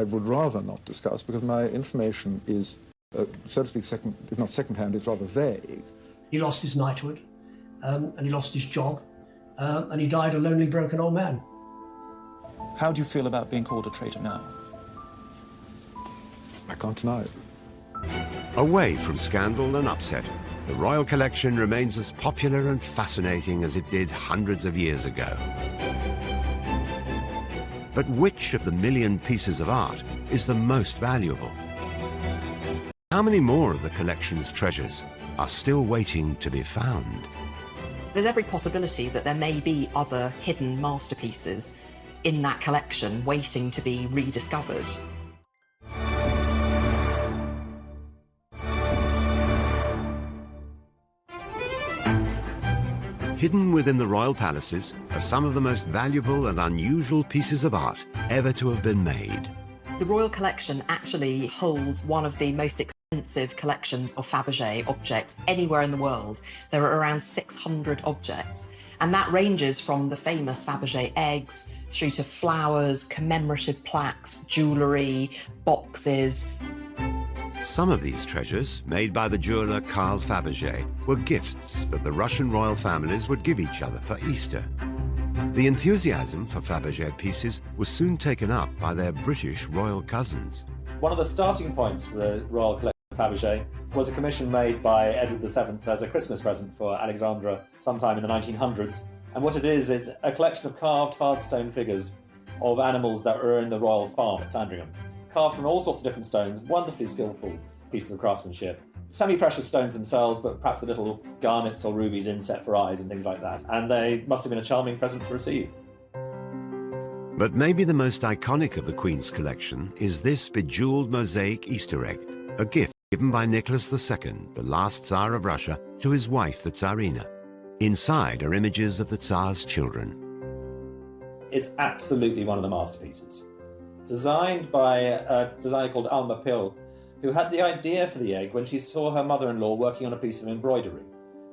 would rather not discuss, because my information is, so to speak, if not second-hand, it's rather vague. He lost his knighthood, and he lost his job, and he died a lonely, broken old man. How do you feel about being called a traitor now? I can't deny it. Away from scandal and upset, the royal collection remains as popular and fascinating as it did hundreds of years ago. But which of the million pieces of art is the most valuable? How many more of the collection's treasures are still waiting to be found? There's every possibility that there may be other hidden masterpieces in that collection waiting to be rediscovered. Hidden within the royal palaces are some of the most valuable and unusual pieces of art ever to have been made. The royal collection actually holds one of the most extensive collections of Faberge objects anywhere in the world. There are around 600 objects, and that ranges from the famous Faberge eggs through to flowers, commemorative plaques, jewellery, boxes. Some of these treasures, made by the jeweller Carl Faberge, were gifts that the Russian royal families would give each other for Easter. The enthusiasm for Faberge pieces was soon taken up by their British royal cousins. One of the starting points for the Royal Collection of Faberge was a commission made by Edward VII as a Christmas present for Alexandra sometime in the 1900s. And what it is a collection of carved hard stone figures of animals that were in the royal farm at Sandringham. Carved from all sorts of different stones, wonderfully skillful pieces of craftsmanship. Semi-precious stones themselves, but perhaps a little garnets or rubies inset for eyes and things like that. And they must have been a charming present to receive. But maybe the most iconic of the Queen's collection is this bejewelled mosaic Easter egg, a gift given by Nicholas II, the last Tsar of Russia, to his wife, the Tsarina. Inside are images of the Tsar's children. It's absolutely one of the masterpieces. Designed by a designer called Alma Pill, who had the idea for the egg when she saw her mother-in-law working on a piece of embroidery.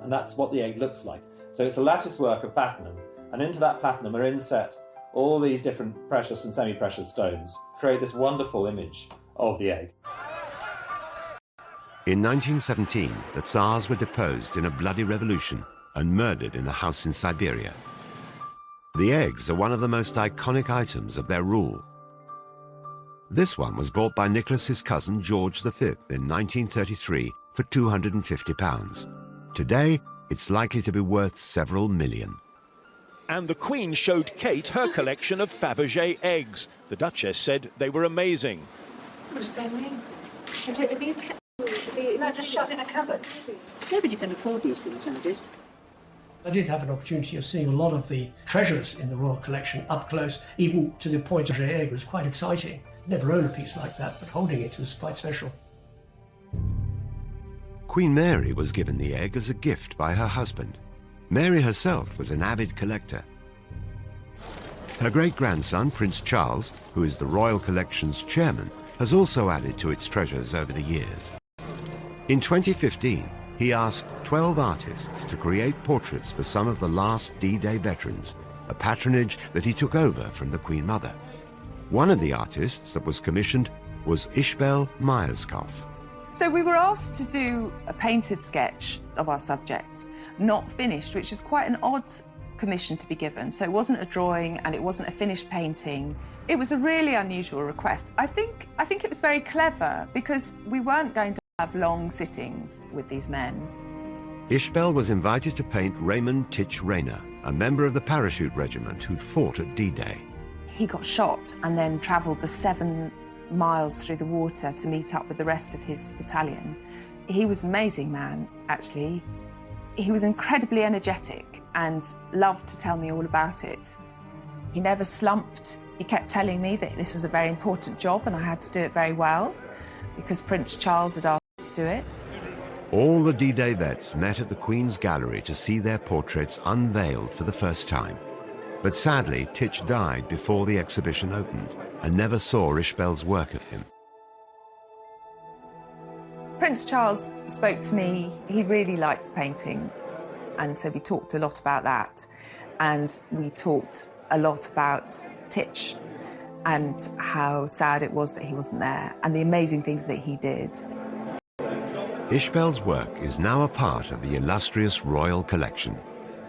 And that's what the egg looks like. So it's a lattice work of platinum, and into that platinum are inset all these different precious and semi-precious stones, create this wonderful image of the egg. In 1917, the Tsars were deposed in a bloody revolution and murdered in a house in Siberia. The eggs are one of the most iconic items of their rule. This one was bought by Nicholas's cousin George V in 1933 for £250. Today, it's likely to be worth several million. And the Queen showed Kate her collection of Faberge eggs. The Duchess said they were amazing. They're amazing. These are shut in a cupboard. Nobody can afford these things nowadays. I did have an opportunity of seeing a lot of the treasures in the Royal Collection up close, even to the point of the egg was quite exciting. Never owned a piece like that, but holding it was quite special. Queen Mary was given the egg as a gift by her husband. Mary herself was an avid collector. Her great-grandson, Prince Charles, who is the Royal Collection's chairman, has also added to its treasures over the years. In 2015, he asked 12 artists to create portraits for some of the last D-Day veterans, a patronage that he took over from the Queen Mother. One of the artists that was commissioned was Ishbel Myerscough. So we were asked to do a painted sketch of our subjects, not finished, which is quite an odd commission to be given. So it wasn't a drawing and it wasn't a finished painting. It was a really unusual request. I think it was very clever because we weren't going to have long sittings with these men. Ishbel was invited to paint Raymond Titch Rayner, a member of the parachute regiment who'd fought at D-Day. He got shot and then travelled the 7 miles through the water to meet up with the rest of his battalion. He was an amazing man, actually. He was incredibly energetic and loved to tell me all about it. He never slumped. He kept telling me that this was a very important job and I had to do it very well because Prince Charles had asked me to do it. All the D-Day vets met at the Queen's Gallery to see their portraits unveiled for the first time. But sadly, Titch died before the exhibition opened and never saw Ishbel's work of him. Prince Charles spoke to me. He really liked the painting, and so we talked a lot about that. And we talked a lot about Titch and how sad it was that he wasn't there and the amazing things that he did. Ishbel's work is now a part of the illustrious Royal Collection.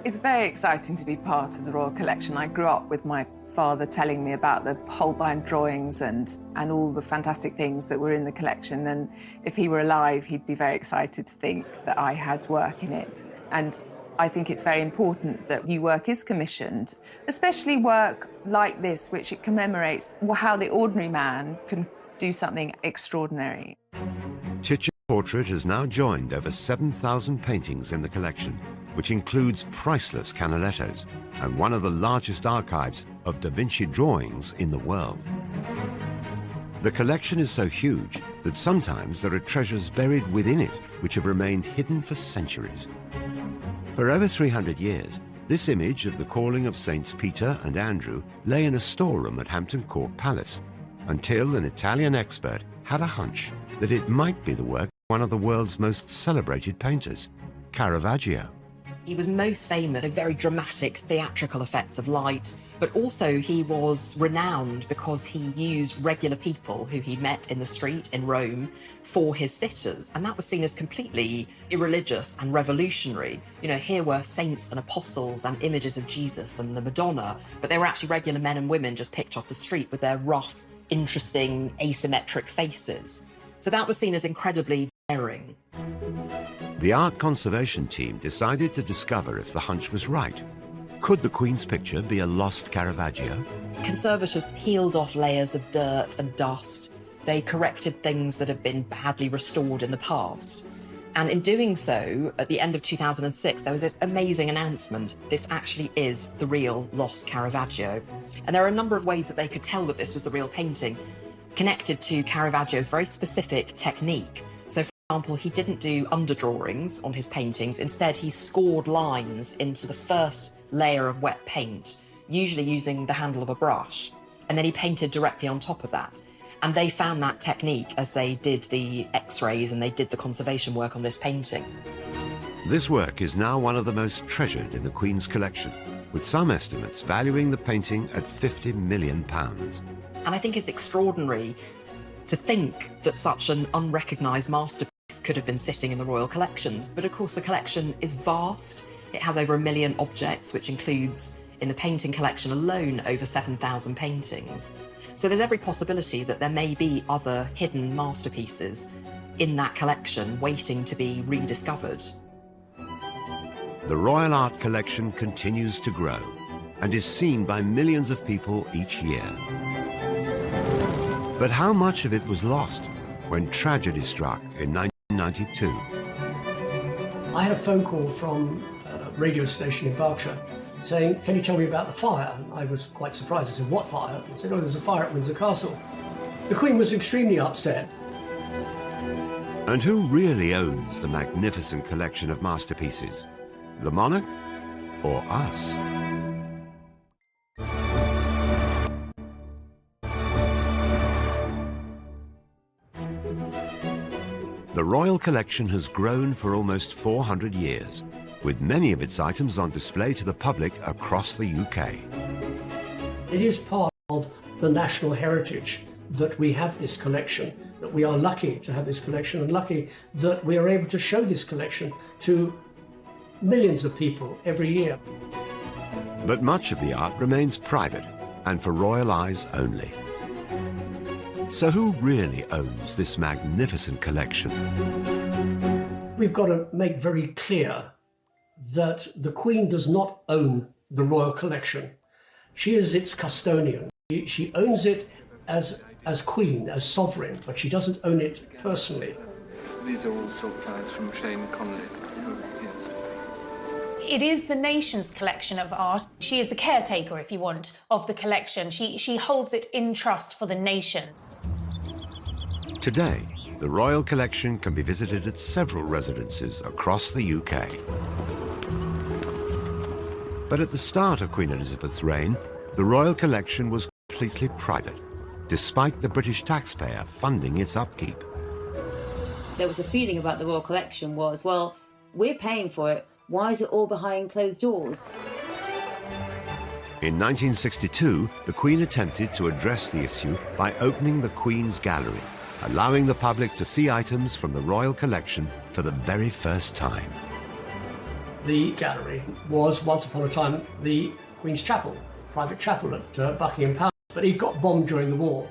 It's very exciting to be part of the Royal Collection. I grew up with my father telling me about the Holbein drawings and all the fantastic things that were in the collection. And if he were alive, he'd be very excited to think that I had work in it. And I think it's very important that new work is commissioned, especially work like this, which it commemorates how the ordinary man can do something extraordinary. Titch's portrait has now joined over 7,000 paintings in the collection, which includes priceless Canalettos and one of the largest archives of Da Vinci drawings in the world. The collection is so huge that sometimes there are treasures buried within it which have remained hidden for centuries. For over 300 years, this image of the calling of Saints Peter and Andrew lay in a storeroom at Hampton Court Palace, until an Italian expert had a hunch that it might be the work one of the world's most celebrated painters, Caravaggio. He was most famous for very dramatic theatrical effects of light, but also he was renowned because he used regular people who he met in the street in Rome for his sitters, and that was seen as completely irreligious and revolutionary. You know, here were saints and apostles and images of Jesus and the Madonna, but they were actually regular men and women just picked off the street with their rough, interesting, asymmetric faces. So that was seen as incredibly daring. The art conservation team decided to discover if the hunch was right. Could the Queen's picture be a lost Caravaggio? Conservators peeled off layers of dirt and dust. They corrected things that had been badly restored in the past. And in doing so, at the end of 2006, there was this amazing announcement. This actually is the real lost Caravaggio. And there are a number of ways that they could tell that this was the real painting, connected to Caravaggio's very specific technique. So, for example, he didn't do underdrawings on his paintings. Instead, he scored lines into the first layer of wet paint, usually using the handle of a brush. And then he painted directly on top of that. And they found that technique as they did the X-rays and they did the conservation work on this painting. This work is now one of the most treasured in the Queen's collection, with some estimates valuing the painting at £50 million. And I think it's extraordinary to think that such an unrecognised masterpiece could have been sitting in the royal collections. But of course the collection is vast. It has over 1 million objects, which includes, in the painting collection alone, over 7,000 paintings. So there's every possibility that there may be other hidden masterpieces in that collection waiting to be rediscovered. The Royal Art Collection continues to grow and is seen by millions of people each year. But how much of it was lost when tragedy struck in 1992? I had a phone call from a radio station in Berkshire saying, "Can you tell me about the fire?" And I was quite surprised. I said, "What fire?" I said, "Oh, there's a fire at Windsor Castle." The Queen was extremely upset. And who really owns the magnificent collection of masterpieces? The monarch or us? The Royal Collection has grown for almost 400 years, with many of its items on display to the public across the UK. It is part of the national heritage that we have this collection, that we are lucky to have this collection and lucky that we are able to show this collection to millions of people every year. But much of the art remains private and for royal eyes only. So who really owns this magnificent collection? We've got to make very clear that the Queen does not own the royal collection. She is its custodian. She owns it as Queen, as sovereign, but she doesn't own it personally. These are all silk ties from Shane Connolly. Yes. It is the nation's collection of art. She is the caretaker, if you want, of the collection. She holds it in trust for the nation. Today, the Royal Collection can be visited at several residences across the UK. But at the start of Queen Elizabeth's reign, the Royal Collection was completely private, despite the British taxpayer funding its upkeep. There was a feeling about the Royal Collection was, well, we're paying for it, why is it all behind closed doors? In 1962, the Queen attempted to address the issue by opening the Queen's Gallery, allowing the public to see items from the Royal Collection for the very first time. The gallery was once upon a time the Queen's Chapel, private chapel at Buckingham Palace, but it got bombed during the war,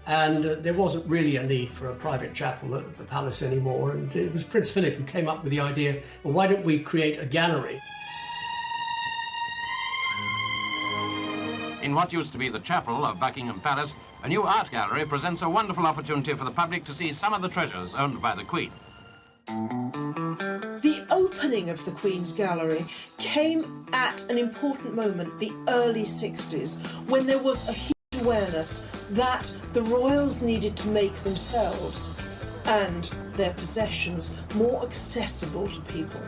and there wasn't really a need for a private chapel at the palace anymore, and it was Prince Philip who came up with the idea, well, why don't we create a gallery? In what used to be the chapel of Buckingham Palace, a new art gallery presents a wonderful opportunity for the public to see some of the treasures owned by the Queen. The opening of the Queen's Gallery came at an important moment, the early 60s, when there was a huge awareness that the royals needed to make themselves and their possessions more accessible to people.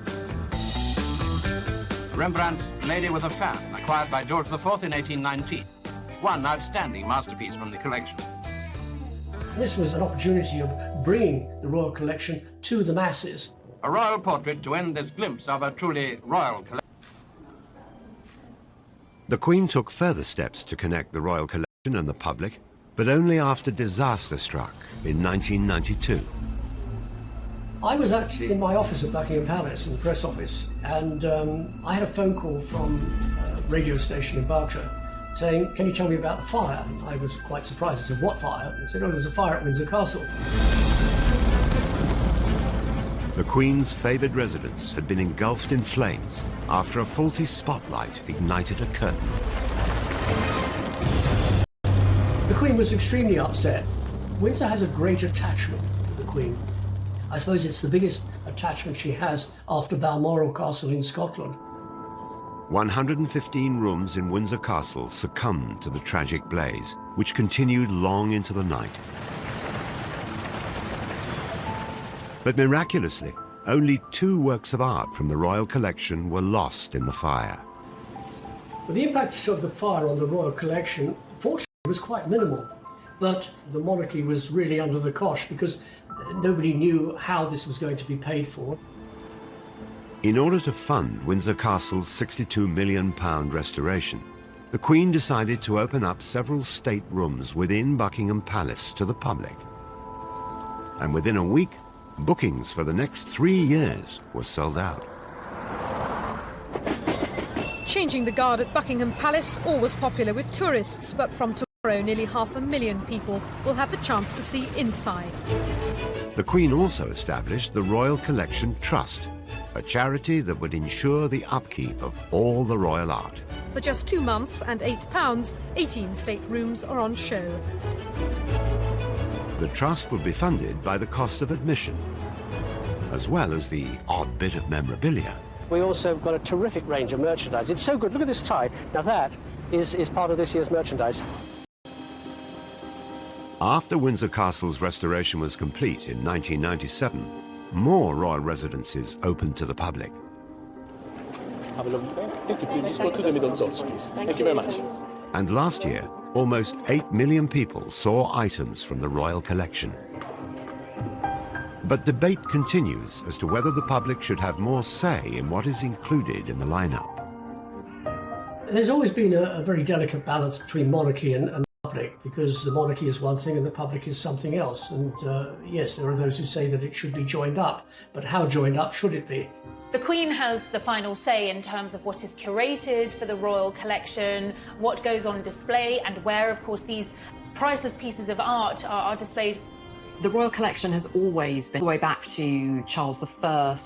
Rembrandt's Lady with a Fan, acquired by George IV in 1819. One outstanding masterpiece from the collection. This was an opportunity of bringing the royal collection to the masses. A royal portrait to end this glimpse of a truly royal collection. The Queen took further steps to connect the royal collection and the public, but only after disaster struck in 1992. I was actually in my office at Buckingham Palace, in the press office, and I had a phone call from a radio station in Berkshire saying, "Can you tell me about the fire?" And I was quite surprised. I said, "What fire?" They said, "Oh, there's a fire at Windsor Castle." The Queen's favoured residence had been engulfed in flames after a faulty spotlight ignited a curtain. The Queen was extremely upset. Windsor has a great attachment to the Queen. I suppose it's the biggest attachment she has after Balmoral Castle in Scotland. 115 rooms in Windsor Castle succumbed to the tragic blaze, which continued long into the night. But miraculously, only 2 works of art from the royal collection were lost in the fire. But the impact of the fire on the royal collection, fortunately, was quite minimal. But the monarchy was really under the cosh because nobody knew how this was going to be paid for. In order to fund Windsor Castle's £62 million restoration, the Queen decided to open up several state rooms within Buckingham Palace to the public. And within a week, bookings for the next 3 years were sold out. Changing the guard at Buckingham Palace, always popular with tourists, but from tomorrow nearly 500,000 people will have the chance to see inside. The Queen also established the Royal Collection Trust, a charity that would ensure the upkeep of all the royal art. For just 2 months and £8, 18 state rooms are on show. The trust would be funded by the cost of admission, as well as the odd bit of memorabilia. We also got a terrific range of merchandise. It's so good. Look at this tie. Now that is part of this year's merchandise. After Windsor Castle's restoration was complete in 1997, more royal residences opened to the public. Have a lovely day. Thank you. Just go to the middle doors, please. Thank you very much. And last year, almost 8 million people saw items from the royal collection. But debate continues as to whether the public should have more say in what is included in the lineup. There's always been a very delicate balance between monarchy and public, because the monarchy is one thing and the public is something else. And yes, there are those who say that it should be joined up, but how joined up should it be? The Queen has the final say in terms of what is curated for the royal collection, what goes on display, and where, of course, these priceless pieces of art are displayed. The royal collection has always been all the way back to Charles I.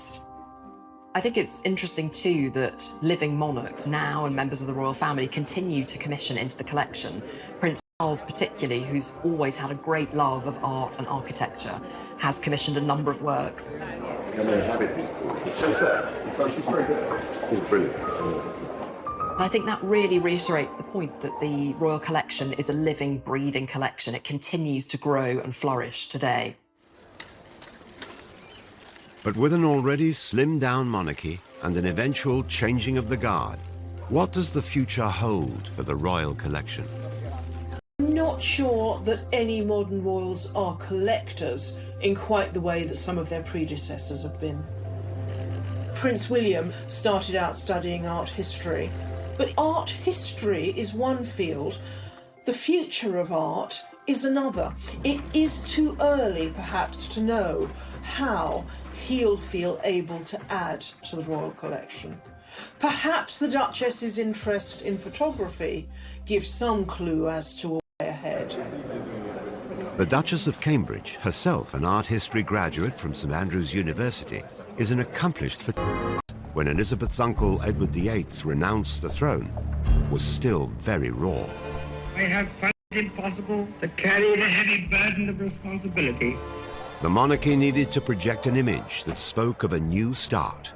I think it's interesting too that living monarchs now and members of the royal family continue to commission into the collection. Prince Charles particularly, who's always had a great love of art and architecture, has commissioned a number of works. She's very good. She's brilliant. And I think that really reiterates the point that the royal collection is a living, breathing collection. It continues to grow and flourish today. But with an already slimmed-down monarchy and an eventual changing of the guard, what does the future hold for the royal collection? I'm not sure that any modern royals are collectors in quite the way that some of their predecessors have been. Prince William started out studying art history, but art history is one field. The future of art is another. It is too early, perhaps, to know how he'll feel able to add to the royal collection. Perhaps the Duchess's interest in photography gives some clue as to a way ahead. The Duchess of Cambridge, herself an art history graduate from St Andrews University, is an accomplished photographer. When Elizabeth's uncle Edward VIII renounced the throne, was still very raw. I have found it impossible to carry the heavy burden of responsibility. The monarchy needed to project an image that spoke of a new start.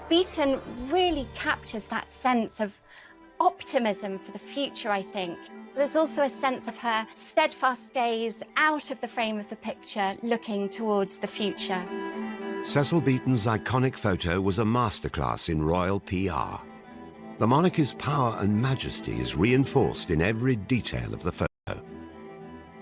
Beaton really captures that sense of optimism for the future, I think. There's also a sense of her steadfast gaze out of the frame of the picture, looking towards the future. Cecil Beaton's iconic photo was a masterclass in royal PR. The monarchy's power and majesty is reinforced in every detail of the photo.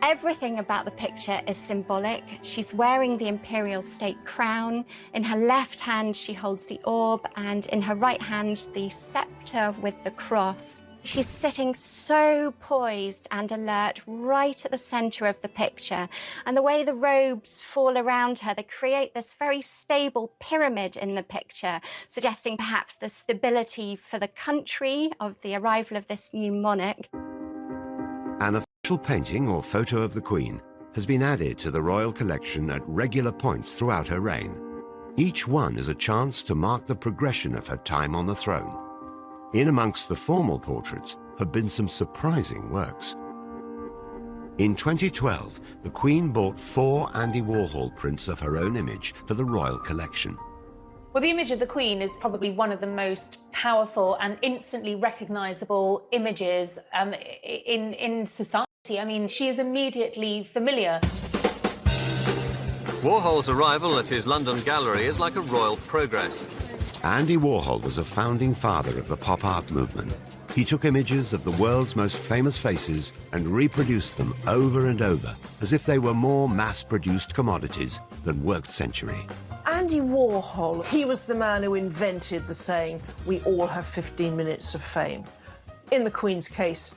Everything Everything about the picture is symbolic. She's wearing the imperial state crown. In her left hand, she holds the orb, and in her right hand, the scepter with the cross. She's sitting so poised and alert right at the centre of the picture. And the way the robes fall around her, they create this very stable pyramid in the picture, suggesting perhaps the stability for the country of the arrival of this new monarch. An official painting or photo of the Queen has been added to the royal collection at regular points throughout her reign. Each one is a chance to mark the progression of her time on the throne. In amongst the formal portraits have been some surprising works. In 2012, the Queen bought 4 Andy Warhol prints of her own image for the royal collection. Well, the image of the Queen is probably one of the most powerful and instantly recognisable images in society. I mean, she is immediately familiar. Warhol's arrival at his London gallery is like a royal progress. Andy Warhol was a founding father of the pop art movement. He took images of the world's most famous faces and reproduced them over and over, as if they were more mass-produced commodities than worth century. Andy Warhol, he was the man who invented the saying, "We all have 15 minutes of fame." In the Queen's case,